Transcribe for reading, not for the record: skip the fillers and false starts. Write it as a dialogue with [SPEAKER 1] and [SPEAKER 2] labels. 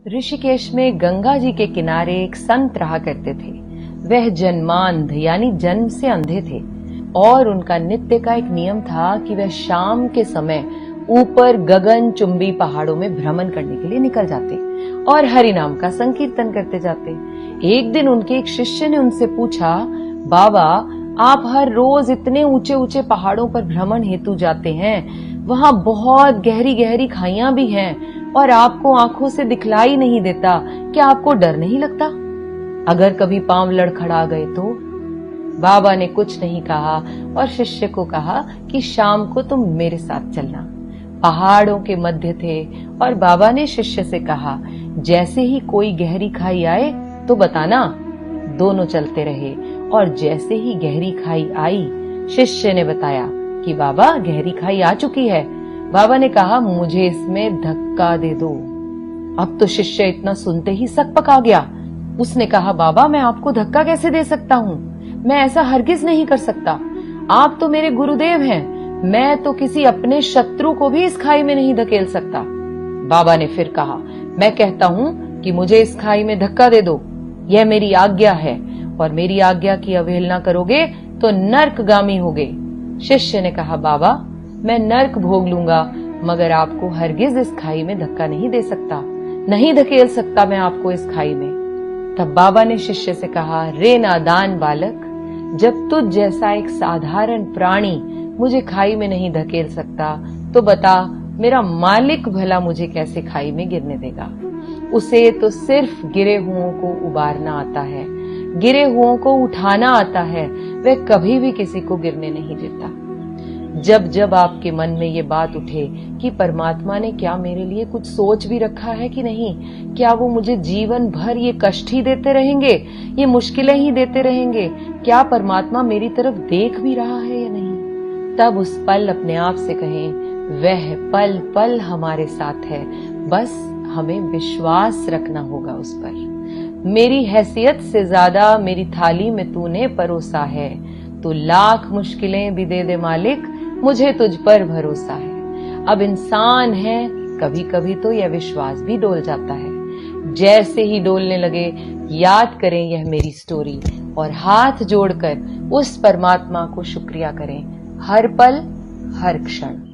[SPEAKER 1] ऋषिकेश में गंगा जी के किनारे एक संत रहा करते थे। वह जन्मांध यानी जन्म से अंधे थे और उनका नित्य का एक नियम था कि वह शाम के समय ऊपर गगन चुंबी पहाड़ों में भ्रमण करने के लिए निकल जाते और हरि नाम का संकीर्तन करते जाते। एक दिन उनके एक शिष्य ने उनसे पूछा, बाबा आप हर रोज इतने ऊंचे ऊंचे पहाड़ों पर भ्रमण हेतु जाते हैं, वहां बहुत गहरी गहरी खाइयां भी हैं और आपको आंखों से दिखलाई नहीं देता, क्या आपको डर नहीं लगता? अगर कभी पांव लड़खड़ा गए तो? बाबा ने कुछ नहीं कहा और शिष्य को कहा कि शाम को तुम मेरे साथ चलना। पहाड़ों के मध्य थे और बाबा ने शिष्य से कहा, जैसे ही कोई गहरी खाई आए तो बताना। दोनों चलते रहे और जैसे ही गहरी खाई आई, शिष्य ने बताया कि बाबा गहरी खाई आ चुकी है। बाबा ने कहा, मुझे इसमें धक्का दे दो। अब तो शिष्य इतना सुनते ही सकपका गया। उसने कहा, बाबा मैं आपको धक्का कैसे दे सकता हूँ? मैं ऐसा हरगिज नहीं कर सकता। आप तो मेरे गुरुदेव हैं। मैं तो किसी अपने शत्रु को भी इस खाई में नहीं धकेल सकता। बाबा ने फिर कहा, मैं कहता हूँ कि मुझे इस खाई में धक्का दे दो। यह मेरी आज्ञा है और मेरी आज्ञा की अवहेलना करोगे तो नर्कगामी होगे। शिष्य ने कहा, बाबा मैं नर्क भोग लूंगा मगर आपको हरगिज इस खाई में धक्का नहीं दे सकता, नहीं धकेल सकता मैं आपको इस खाई में। तब बाबा ने शिष्य से कहा, रे नादान बालक, जब तुझ जैसा एक साधारण प्राणी मुझे खाई में नहीं धकेल सकता तो बता मेरा मालिक भला मुझे कैसे खाई में गिरने देगा? उसे तो सिर्फ गिरे हुओं को उबारना आता है, गिरे हुओं को उठाना आता है। वह कभी भी किसी को गिरने नहीं देता। जब जब आपके मन में ये बात उठे कि परमात्मा ने क्या मेरे लिए कुछ सोच भी रखा है कि नहीं, क्या वो मुझे जीवन भर ये कष्ट ही देते रहेंगे, ये मुश्किलें ही देते रहेंगे, क्या परमात्मा मेरी तरफ देख भी रहा है या नहीं, तब उस पल अपने आप से कहें, वह पल पल हमारे साथ है, बस हमें विश्वास रखना होगा उस पर। मेरी हैसियत से ज्यादा मेरी थाली में तूने परोसा है, तू लाख मुश्किलें भी दे दे मालिक, मुझे तुझ पर भरोसा है। अब इंसान है, कभी कभी तो यह विश्वास भी डोल जाता है। जैसे ही डोलने लगे याद करें यह मेरी स्टोरी और हाथ जोड़कर उस परमात्मा को शुक्रिया करें हर पल हर क्षण।